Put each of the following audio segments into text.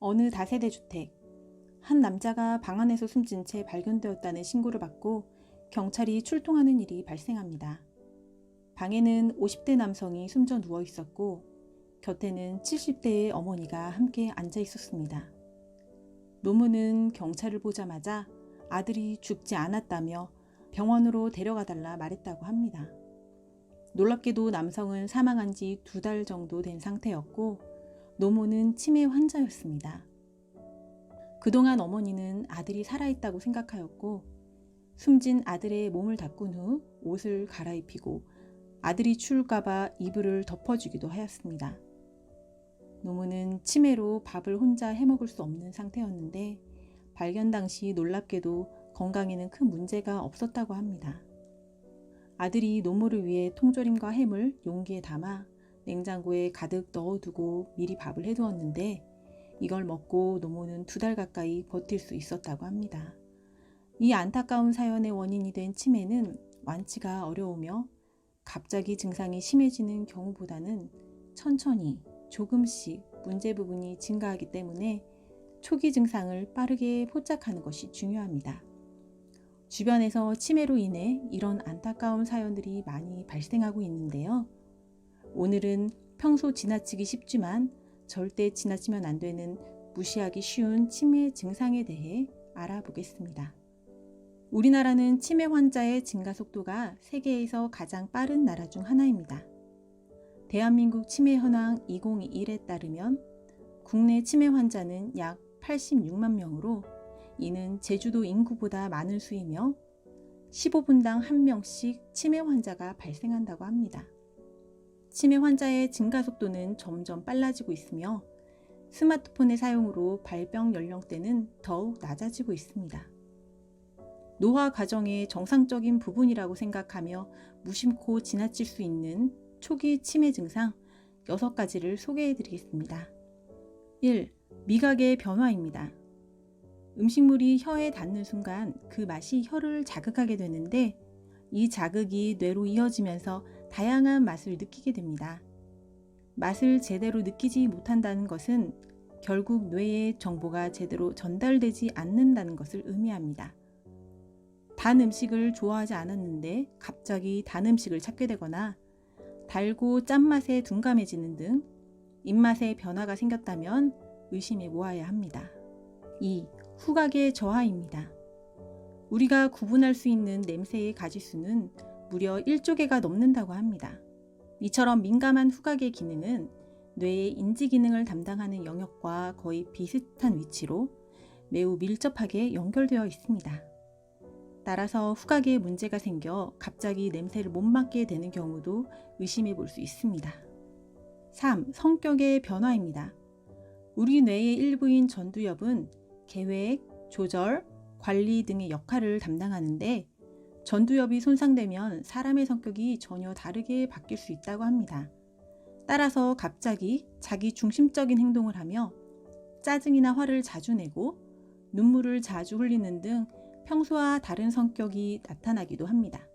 어느 다세대 주택. 한 남자가 방 안에서 숨진 채 발견되었다는 신고를 받고 경찰이 출동하는 일이 발생합니다. 방에는 50대 남성이 숨져 누워 있었고 곁에는 70대의 어머니가 함께 앉아 있었습니다. 노모는 경찰을 보자마자 아들이 죽지 않았다며 병원으로 데려가달라 말했다고 합니다. 놀랍게도 남성은 사망한 지 2달 정도 된 상태였고 노모는 치매 환자였습니다. 그동안 어머니는 아들이 살아있다고 생각하였고 숨진 아들의 몸을 닦은 후 옷을 갈아입히고 아들이 추울까봐 이불을 덮어주기도 하였습니다. 노모는 치매로 밥을 혼자 해먹을 수 없는 상태였는데 발견 당시 놀랍게도 건강에는 큰 문제가 없었다고 합니다. 아들이 노모를 위해 통조림과 햄을 용기에 담아 냉장고에 가득 넣어두고 미리 밥을 해두었는데 이걸 먹고 노모는 2달 가까이 버틸 수 있었다고 합니다. 이 안타까운 사연의 원인이 된 치매는 완치가 어려우며 갑자기 증상이 심해지는 경우보다는 천천히 조금씩 문제 부분이 증가하기 때문에 초기 증상을 빠르게 포착하는 것이 중요합니다. 주변에서 치매로 인해 이런 안타까운 사연들이 많이 발생하고 있는데요. 오늘은 평소 지나치기 쉽지만 절대 지나치면 안 되는 무시하기 쉬운 치매 증상에 대해 알아보겠습니다. 우리나라는 치매 환자의 증가 속도가 세계에서 가장 빠른 나라 중 하나입니다. 대한민국 치매 현황 2021에 따르면 국내 치매 환자는 약 86만 명으로 이는 제주도 인구보다 많은 수이며 15분당 1명씩 치매 환자가 발생한다고 합니다. 치매 환자의 증가 속도는 점점 빨라지고 있으며 스마트폰의 사용으로 발병 연령대는 더욱 낮아지고 있습니다. 노화 과정의 정상적인 부분이라고 생각하며 무심코 지나칠 수 있는 초기 치매 증상 6가지를 소개해 드리겠습니다. 1. 미각의 변화입니다. 음식물이 혀에 닿는 순간 그 맛이 혀를 자극하게 되는데 이 자극이 뇌로 이어지면서 다양한 맛을 느끼게 됩니다. 맛을 제대로 느끼지 못한다는 것은 결국 뇌에 정보가 제대로 전달되지 않는다는 것을 의미합니다. 단 음식을 좋아하지 않았는데 갑자기 단 음식을 찾게 되거나 달고 짠맛에 둔감해지는 등 입맛에 변화가 생겼다면 의심해 보아야 합니다. 2. 후각의 저하입니다. 우리가 구분할 수 있는 냄새의 가지수는 무려 1조 개가 넘는다고 합니다. 이처럼 민감한 후각의 기능은 뇌의 인지 기능을 담당하는 영역과 거의 비슷한 위치로 매우 밀접하게 연결되어 있습니다. 따라서 후각에 문제가 생겨 갑자기 냄새를 못 맡게 되는 경우도 의심해 볼 수 있습니다. 3. 성격의 변화입니다. 우리 뇌의 일부인 전두엽은 계획, 조절, 관리 등의 역할을 담당하는데 전두엽이 손상되면 사람의 성격이 전혀 다르게 바뀔 수 있다고 합니다. 따라서 갑자기 자기 중심적인 행동을 하며 짜증이나 화를 자주 내고 눈물을 자주 흘리는 등 평소와 다른 성격이 나타나기도 합니다.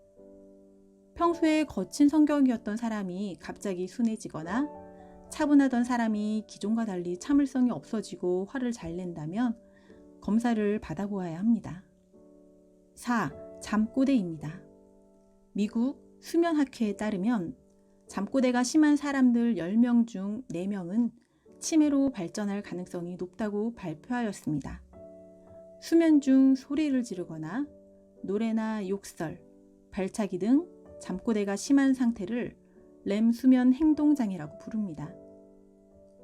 평소에 거친 성격이었던 사람이 갑자기 순해지거나 차분하던 사람이 기존과 달리 참을성이 없어지고 화를 잘 낸다면 검사를 받아보아야 합니다. 4. 잠꼬대입니다. 미국 수면학회에 따르면 잠꼬대가 심한 사람들 10명 중 4명은 치매로 발전할 가능성이 높다고 발표하였습니다. 수면 중 소리를 지르거나 노래나 욕설, 발차기 등 잠꼬대가 심한 상태를 렘 수면 행동장애라고 부릅니다.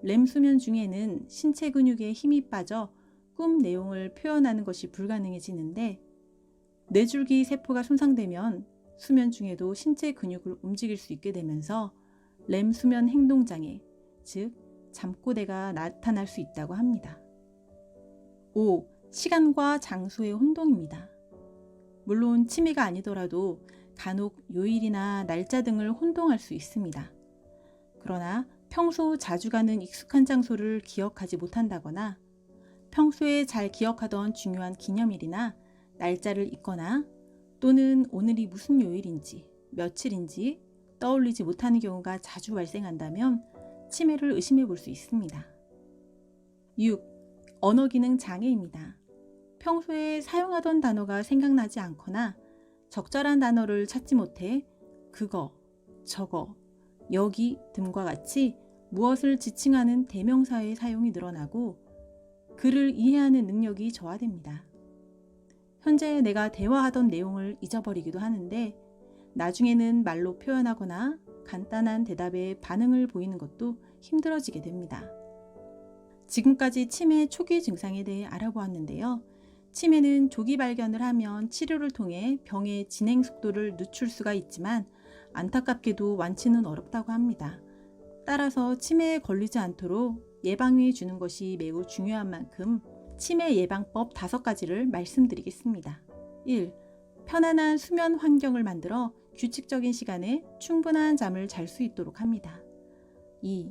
렘 수면 중에는 신체 근육에 힘이 빠져 꿈 내용을 표현하는 것이 불가능해지는데 뇌줄기 세포가 손상되면 수면 중에도 신체 근육을 움직일 수 있게 되면서 렘 수면 행동장애, 즉 잠꼬대가 나타날 수 있다고 합니다. 5. 시간과 장소의 혼동입니다. 물론 치매가 아니더라도 간혹 요일이나 날짜 등을 혼동할 수 있습니다. 그러나 평소 자주 가는 익숙한 장소를 기억하지 못한다거나 평소에 잘 기억하던 중요한 기념일이나 날짜를 잊거나 또는 오늘이 무슨 요일인지 며칠인지 떠올리지 못하는 경우가 자주 발생한다면 치매를 의심해 볼 수 있습니다. 6. 언어 기능 장애입니다. 평소에 사용하던 단어가 생각나지 않거나 적절한 단어를 찾지 못해 그거, 저거, 여기 등과 같이 무엇을 지칭하는 대명사의 사용이 늘어나고 그를 이해하는 능력이 저하됩니다. 현재 내가 대화하던 내용을 잊어버리기도 하는데 나중에는 말로 표현하거나 간단한 대답에 반응을 보이는 것도 힘들어지게 됩니다. 지금까지 치매 초기 증상에 대해 알아보았는데요. 치매는 조기 발견을 하면 치료를 통해 병의 진행 속도를 늦출 수가 있지만 안타깝게도 완치는 어렵다고 합니다. 따라서 치매에 걸리지 않도록 예방해 주는 것이 매우 중요한 만큼 치매 예방법 5가지를 말씀드리겠습니다. 1. 편안한 수면 환경을 만들어 규칙적인 시간에 충분한 잠을 잘 수 있도록 합니다. 2.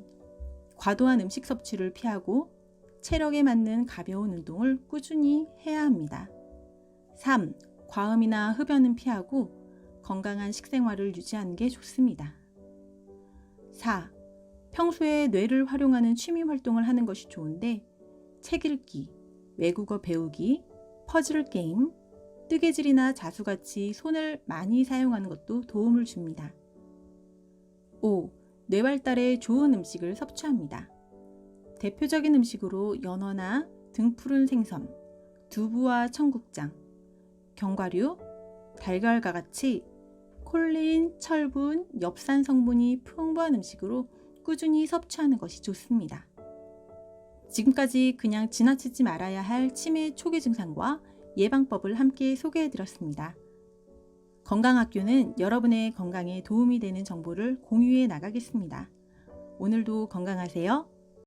과도한 음식 섭취를 피하고 체력에 맞는 가벼운 운동을 꾸준히 해야 합니다. 3. 과음이나 흡연은 피하고 건강한 식생활을 유지하는 게 좋습니다. 4. 평소에 뇌를 활용하는 취미 활동을 하는 것이 좋은데 책 읽기, 외국어 배우기, 퍼즐 게임, 뜨개질이나 자수같이 손을 많이 사용하는 것도 도움을 줍니다. 5. 뇌 발달에 좋은 음식을 섭취합니다. 대표적인 음식으로 연어나 등푸른 생선, 두부와 청국장, 견과류, 달걀과 같이 콜린, 철분, 엽산 성분이 풍부한 음식으로 꾸준히 섭취하는 것이 좋습니다. 지금까지 그냥 지나치지 말아야 할 치매 초기 증상과 예방법을 함께 소개해드렸습니다. 건강학교는 여러분의 건강에 도움이 되는 정보를 공유해 나가겠습니다. 오늘도 건강하세요.